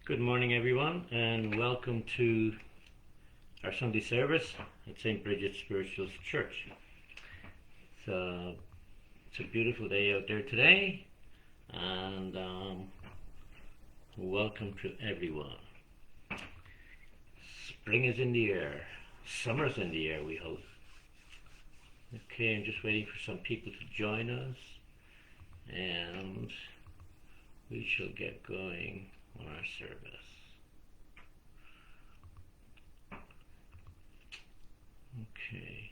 Good morning, everyone, and welcome to our Sunday service at St. Bridget's Spiritual Church. It's a beautiful day out there today, and welcome to everyone. Spring is in the air, summer's in the air, we hope. Okay, I'm just waiting for some people to join us, and we shall get going on our service. Okay.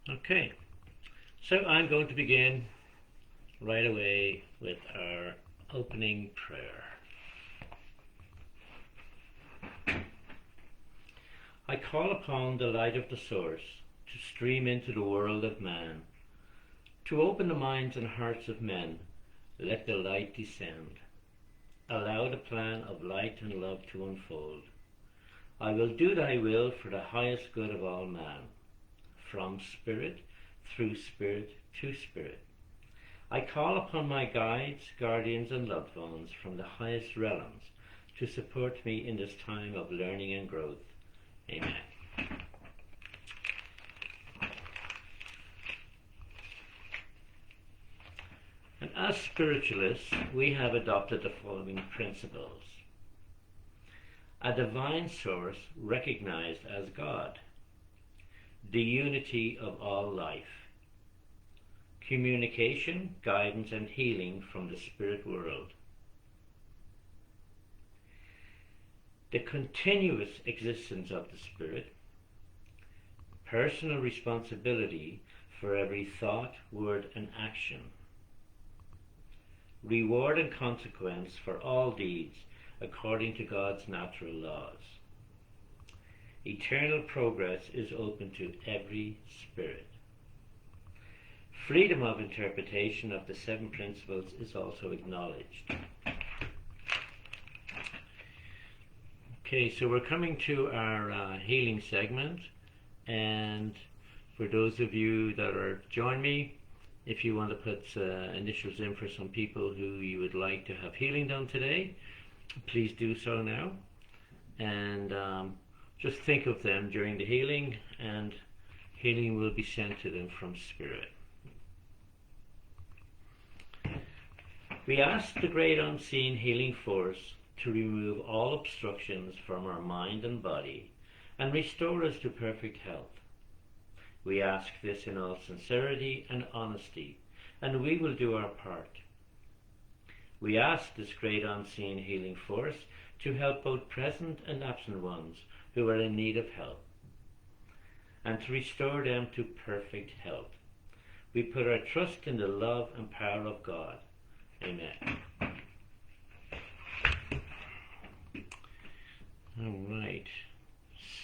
Okay, so I'm going to begin right away with our opening prayer. I call upon the light of the source to stream into the world of man, to open the minds and hearts of men. Let the light descend. Allow the plan of light and love to unfold. I will do thy will for the highest good of all man, from spirit, through spirit, to spirit. I call upon my guides, guardians, and loved ones from the highest realms to support me in this time of learning and growth. Amen. And as spiritualists, we have adopted the following principles. A divine source recognized as God. The unity of all life. Communication, guidance, and healing from the spirit world. The continuous existence of the spirit. Personal responsibility for every thought, word, and action. Reward and consequence for all deeds according to God's natural laws. Eternal progress is open to every spirit. Freedom of interpretation of the seven principles is also acknowledged. Okay, so we're coming to our healing segment, and for those of you that are join me, if you want to put initials in for some people who you would like to have healing done today, please do so now, and just think of them during the healing, and healing will be sent to them from Spirit. We ask the great unseen healing force to remove all obstructions from our mind and body and restore us to perfect health. We ask this in all sincerity and honesty, and we will do our part. We ask this great unseen healing force to help both present and absent ones who are in need of help, and to restore them to perfect health. We put our trust in the love and power of God. Amen. All right,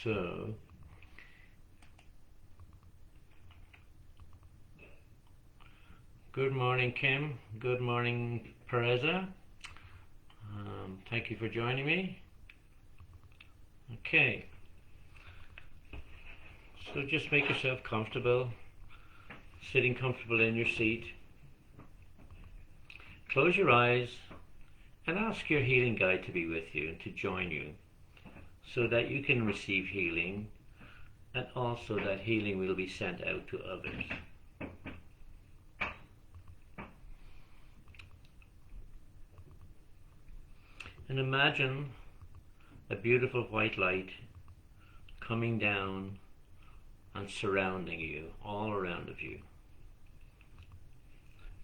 so good morning, Kim. Good morning, Pereza. Thank you for joining me. Okay, so just make yourself comfortable, sitting comfortable in your seat. Close your eyes and ask your healing guide to be with you and to join you so that you can receive healing, and also that healing will be sent out to others. And imagine a beautiful white light coming down and surrounding you, all around of you.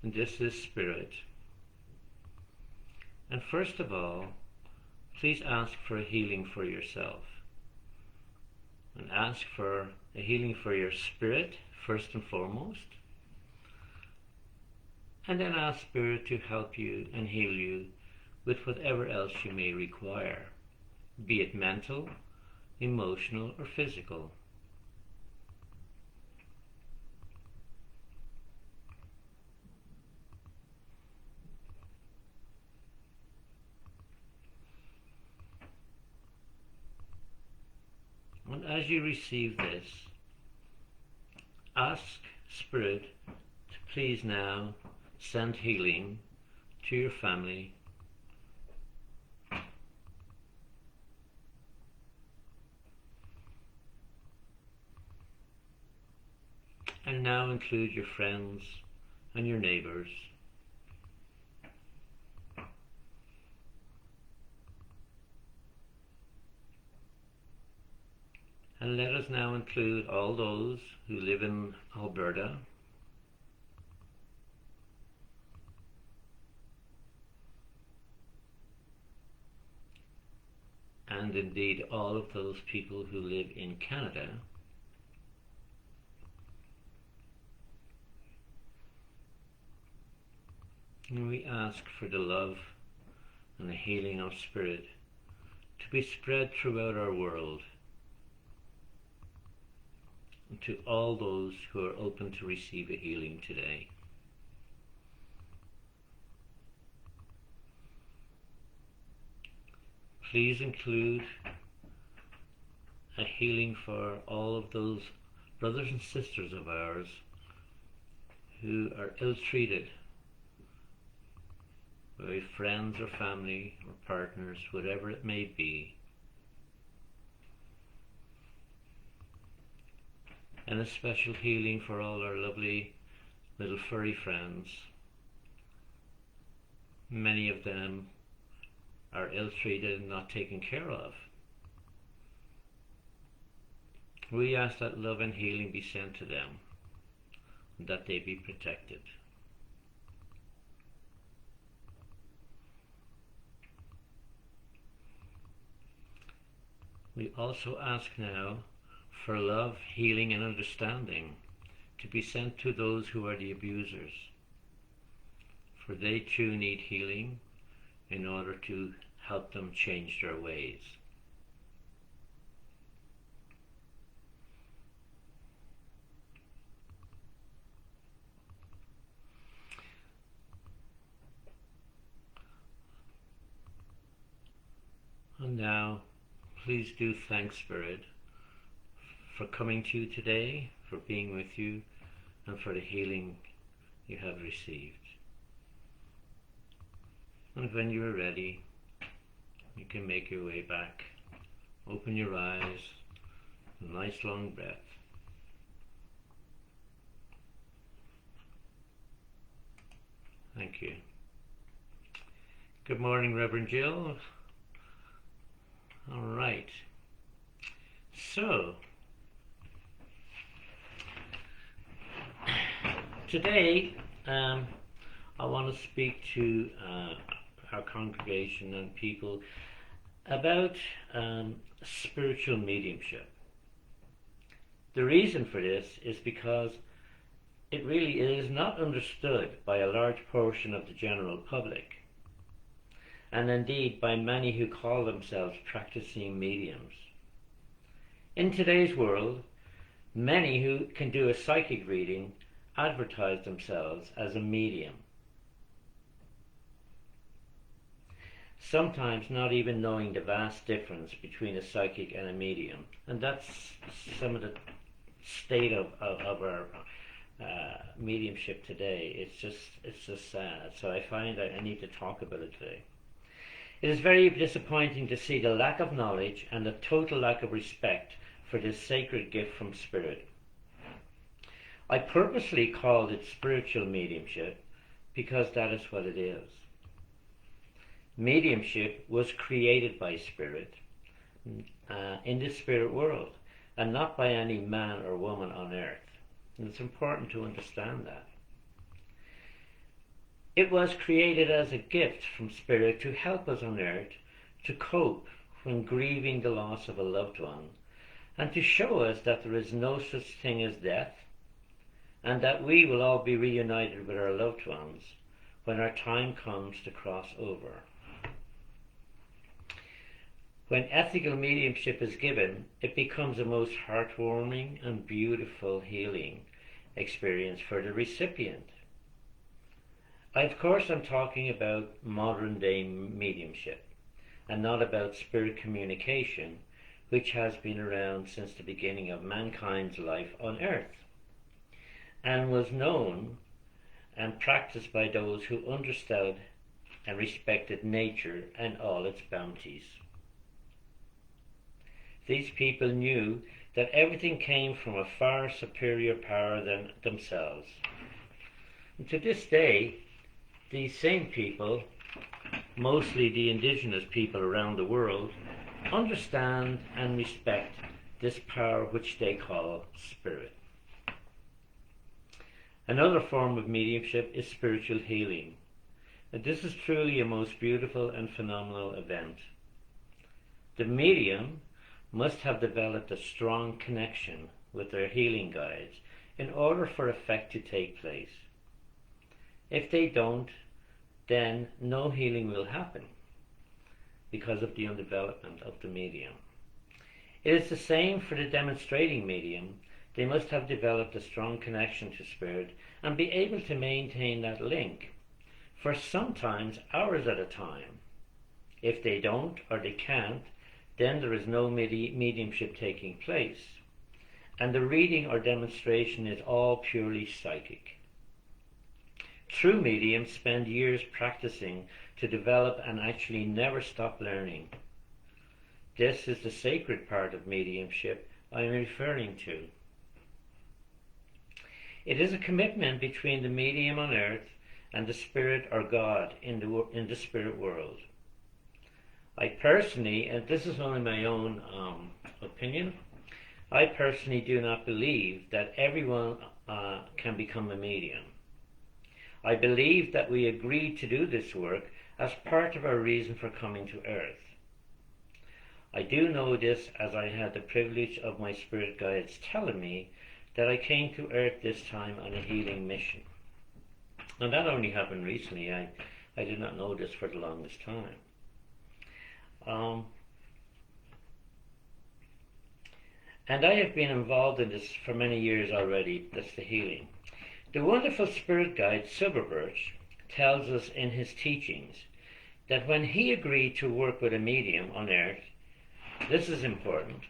And this is Spirit. And first of all, please ask for a healing for yourself. And ask for a healing for your spirit, first and foremost. And then ask Spirit to help you and heal you with whatever else you may require, be it mental, emotional, or physical. as you receive this, ask Spirit to please now send healing to your family, and now include your friends and your neighbours. And let us now include all those who live in Alberta, and indeed all of those people who live in Canada, and we ask for the love and the healing of Spirit to be spread throughout our world, and to all those who are open to receive a healing today. Please include a healing for all of those brothers and sisters of ours who are ill-treated by friends or family or partners, whatever it may be. And a special healing for all our lovely little furry friends. Many of them are ill-treated and not taken care of. We ask that love and healing be sent to them, and that they be protected. We also ask now for love, healing, and understanding to be sent to those who are the abusers, for they too need healing in order to help them change their ways. And now, please do thank Spirit for coming to you today, for being with you, and for the healing you have received. And when you are ready, you can make your way back. Open your eyes, a nice long breath. Thank you. Good morning, Reverend Jill. All right. So, today I want to speak to our congregation and people about spiritual mediumship. The reason for this is because it really is not understood by a large portion of the general public, and indeed by many who call themselves practicing mediums. In today's world, many who can do a psychic reading advertise themselves as a medium, sometimes not even knowing the vast difference between a psychic and a medium. And that's some of the state of our mediumship today. It's just sad. So I find that I need to talk about it today. It is very disappointing to see the lack of knowledge and the total lack of respect for this sacred gift from Spirit. I purposely called it spiritual mediumship because that is what it is. Mediumship was created by Spirit in the spirit world, and not by any man or woman on earth. And it's important to understand that. It was created as a gift from Spirit to help us on earth to cope when grieving the loss of a loved one, and to show us that there is no such thing as death, and that we will all be reunited with our loved ones when our time comes to cross over. When ethical mediumship is given, it becomes a most heartwarming and beautiful healing experience for the recipient. Of course, I'm talking about modern day mediumship, and not about spirit communication, which has been around since the beginning of mankind's life on earth, and was known and practiced by those who understood and respected nature and all its bounties. These people knew that everything came from a far superior power than themselves. And to this day, these same people, mostly the indigenous people around the world, understand and respect this power which they call spirit. Another form of mediumship is spiritual healing. And this is truly a most beautiful and phenomenal event. The medium must have developed a strong connection with their healing guides in order for effect to take place. If they don't, then no healing will happen because of the undevelopment of the medium. It is the same for the demonstrating medium. They must have developed a strong connection to spirit and be able to maintain that link for sometimes hours at a time. If they don't or they can't, then there is no mediumship taking place, and the reading or demonstration is all purely psychic. True mediums spend years practicing to develop and actually never stop learning. This is the sacred part of mediumship I am referring to. It is a commitment between the medium on earth and the spirit or God in the spirit world. I personally, and this is only my own opinion, I personally do not believe that everyone can become a medium. I believe that we agreed to do this work as part of our reason for coming to earth. I do know this as I had the privilege of my spirit guides telling me that I came to earth this time on a healing mission. And that only happened recently. I did not know this for the longest time. And I have been involved in this for many years already. That's the healing. The wonderful spirit guide Silverbirch tells us in his teachings that when he agreed to work with a medium on earth, this is important,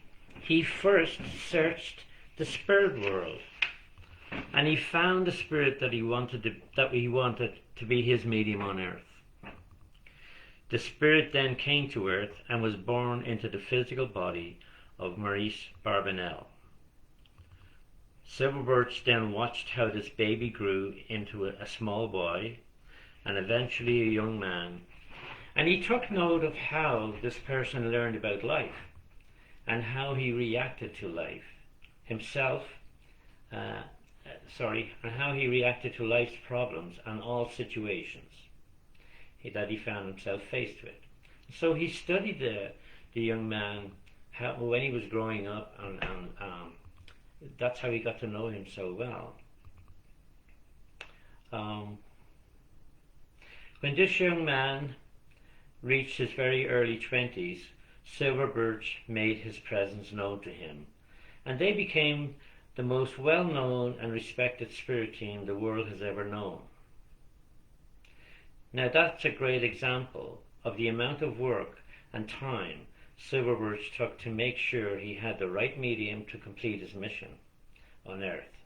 he first searched the spirit world, and he found the spirit that he wanted to be his medium on earth. The spirit then came to earth and was born into the physical body of Maurice Barbanel. Silverbirch then watched how this baby grew into a small boy and eventually a young man, and he took note of how this person learned about life and how he reacted to life himself, and how he reacted to life's problems and all situations that he found himself faced with. So he studied the young man when he was growing up, and that's how he got to know him so well. When this young man reached his very early 20s, Silverbirch made his presence known to him, and they became the most well-known and respected spirit team the world has ever known. Now that's a great example of the amount of work and time Silverbirch took to make sure he had the right medium to complete his mission on earth.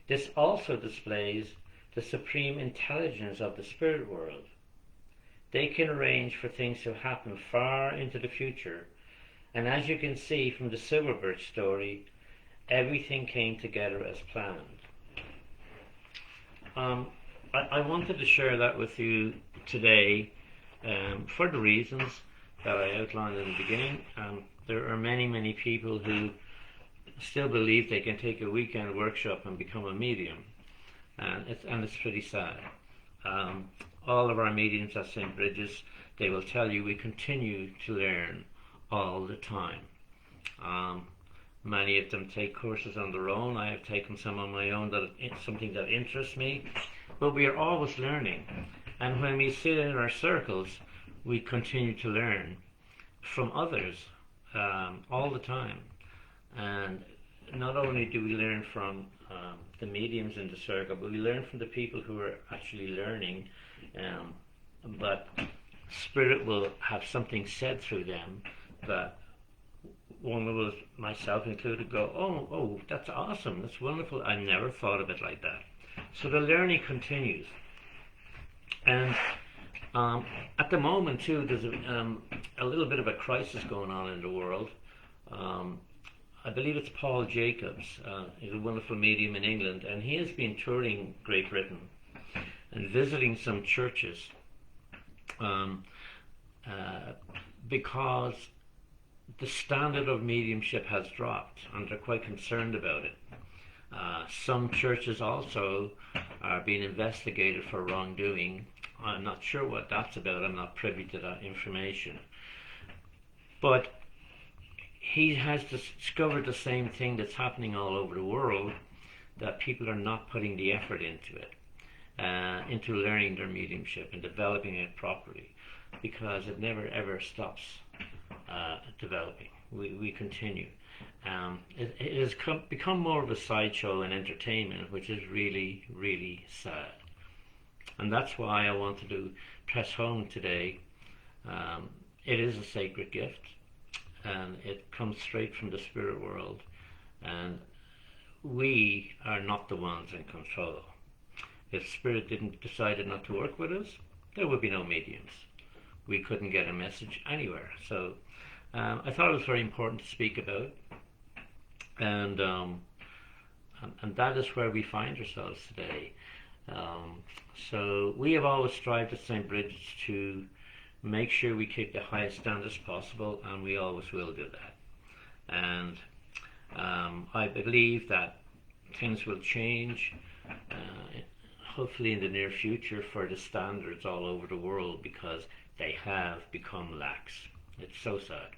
This also displays the supreme intelligence of the spirit world. They can arrange for things to happen far into the future, and as you can see from the Silverbirch story, everything came together as planned. I wanted to share that with you today for the reasons that I outlined in the beginning. There are many people who still believe they can take a weekend workshop and become a medium, and it's pretty sad. All of our mediums at St. Bridget's, they will tell you we continue to learn all the time. Many of them take courses on their own. I have taken some on my own, that it's something that interests me, but we are always learning, and when we sit in our circles, we continue to learn from others all the time. And not only do we learn from the mediums in the circle, but we learn from the people who are actually learning, but Spirit will have something said through them that one of us, myself included, go, oh, that's awesome, that's wonderful. I never thought of it like that. So the learning continues, and at the moment too, there's a little bit of a crisis going on in the world. Um, I believe it's Paul Jacobs. He's a wonderful medium in England, and he has been touring Great Britain and visiting some churches um, uh, because the standard of mediumship has dropped, and they're quite concerned about it. Some churches also are being investigated for wrongdoing. I'm not sure what that's about. I'm not privy to that information. But he has discovered the same thing that's happening all over the world, that people are not putting the effort into it, into learning their mediumship and developing it properly, because it never ever stops developing. We continue. It has become more of a sideshow and entertainment, which is really, really sad. And that's why I wanted to press home today. It is a sacred gift, and it comes straight from the spirit world, and we are not the ones in control. If spirit didn't decided not to work with us, there would be no mediums. We couldn't get a message anywhere. So I thought it was very important to speak about, and that is where we find ourselves today. So we have always strived at St. Bridget's to make sure we keep the highest standards possible, and we always will do that. And I believe that things will change, hopefully in the near future, for the standards all over the world, because they have become lax. It's so sad.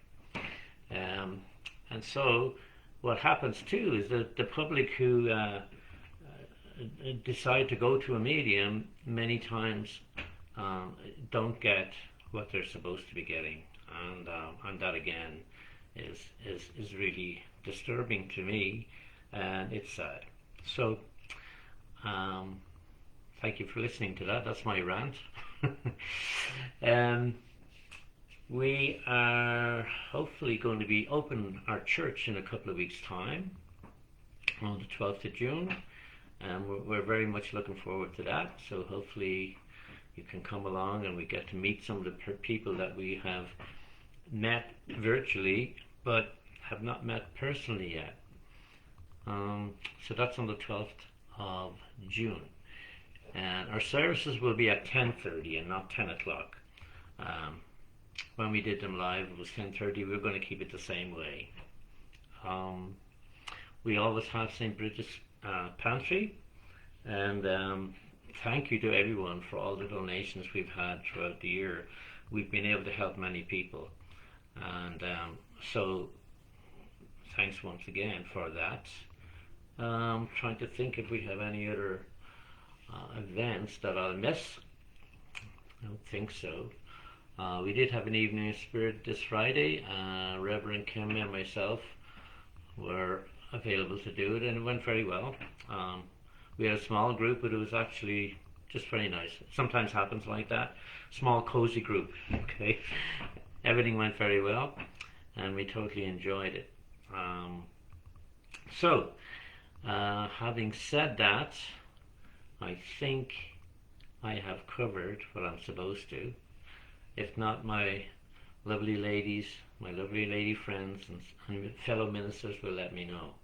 And so what happens too is that the public who decide to go to a medium many times don't get what they're supposed to be getting, and that again is really disturbing to me, and it's sad. So thank you for listening to that. That's my rant. We are hopefully going to be open our church in a couple of weeks' time, on the 12th of June, and we're very much looking forward to that. So hopefully you can come along and we get to meet some of the people that we have met virtually but have not met personally yet. So that's on the 12th of June, and our services will be at 10:30 and not 10 o'clock. When we did them live, it was 10:30. We're going to keep it the same way. We always have St. Bridget's Pantry, and thank you to everyone for all the donations we've had throughout the year. We've been able to help many people, and so thanks once again for that. Trying to think if we have any other events that I'll miss. I don't think so. We did have an evening of spirit this Friday. Reverend Kim and myself were available to do it, and it went very well. We had a small group, but it was actually just very nice. It sometimes happens like that. Small, cozy group. Okay, everything went very well, and we totally enjoyed it. Having said that, I think I have covered what I'm supposed to. If not, my lovely ladies, my lovely lady friends and fellow ministers will let me know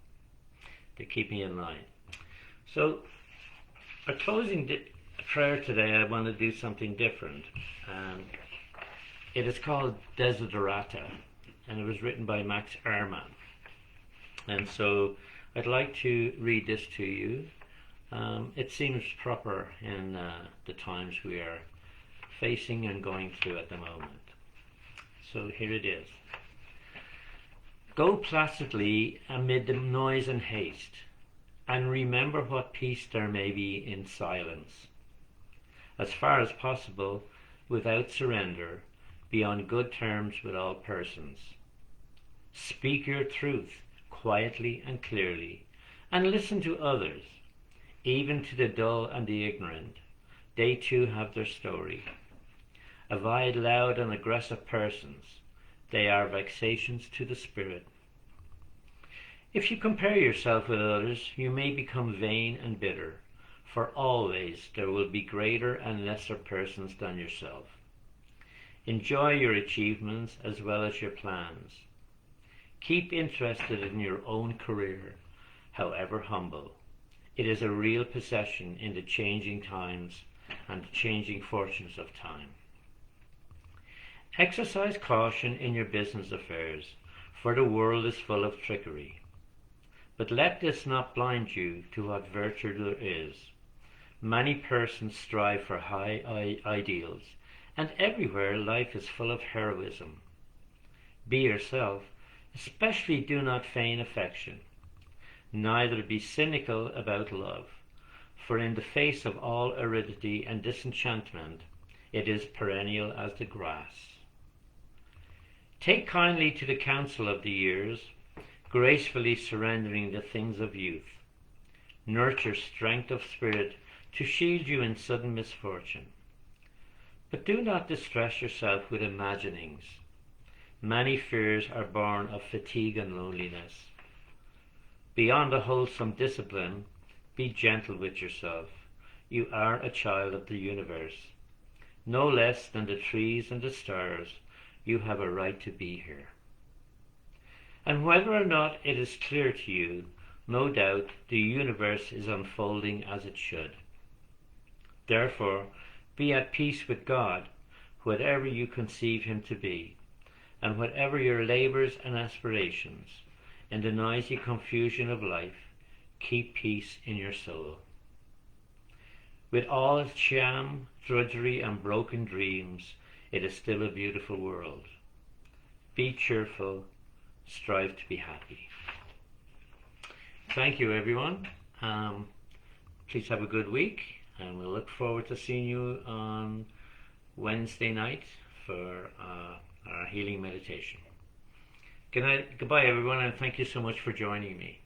to keep me in line. So, our closing prayer today, I want to do something different. It is called Desiderata, and it was written by Max Ehrmann. And so, I'd like to read this to you. It seems proper in the times we are facing and going through at the moment. So here it is. Go placidly amid the noise and haste, and remember what peace there may be in silence. As far as possible, without surrender, be on good terms with all persons. Speak your truth quietly and clearly, and listen to others, even to the dull and the ignorant. They too have their story. Avoid loud and aggressive persons. They are vexations to the spirit. If you compare yourself with others, you may become vain and bitter, for always there will be greater and lesser persons than yourself. Enjoy your achievements as well as your plans. Keep interested in your own career, however humble. It is a real possession in the changing times and the changing fortunes of time. Exercise caution in your business affairs, for the world is full of trickery. But let this not blind you to what virtue there is. Many persons strive for high ideals, and everywhere life is full of heroism. Be yourself, especially do not feign affection. Neither be cynical about love, for in the face of all aridity and disenchantment, it is perennial as the grass. Take kindly to the counsel of the years, gracefully surrendering the things of youth. Nurture strength of spirit to shield you in sudden misfortune. But do not distress yourself with imaginings. Many fears are born of fatigue and loneliness. Beyond a wholesome discipline, be gentle with yourself. You are a child of the universe. No less than the trees and the stars, you have a right to be here. And whether or not it is clear to you, no doubt the universe is unfolding as it should. Therefore, be at peace with God, whatever you conceive him to be, and whatever your labors and aspirations. In the noisy confusion of life, keep peace in your soul. With all its sham, drudgery, and broken dreams, it is still a beautiful world. Be cheerful, strive to be happy. Thank you, everyone. Please have a good week, and we'll look forward to seeing you on Wednesday night for our healing meditation. Good night, goodbye, everyone, and thank you so much for joining me.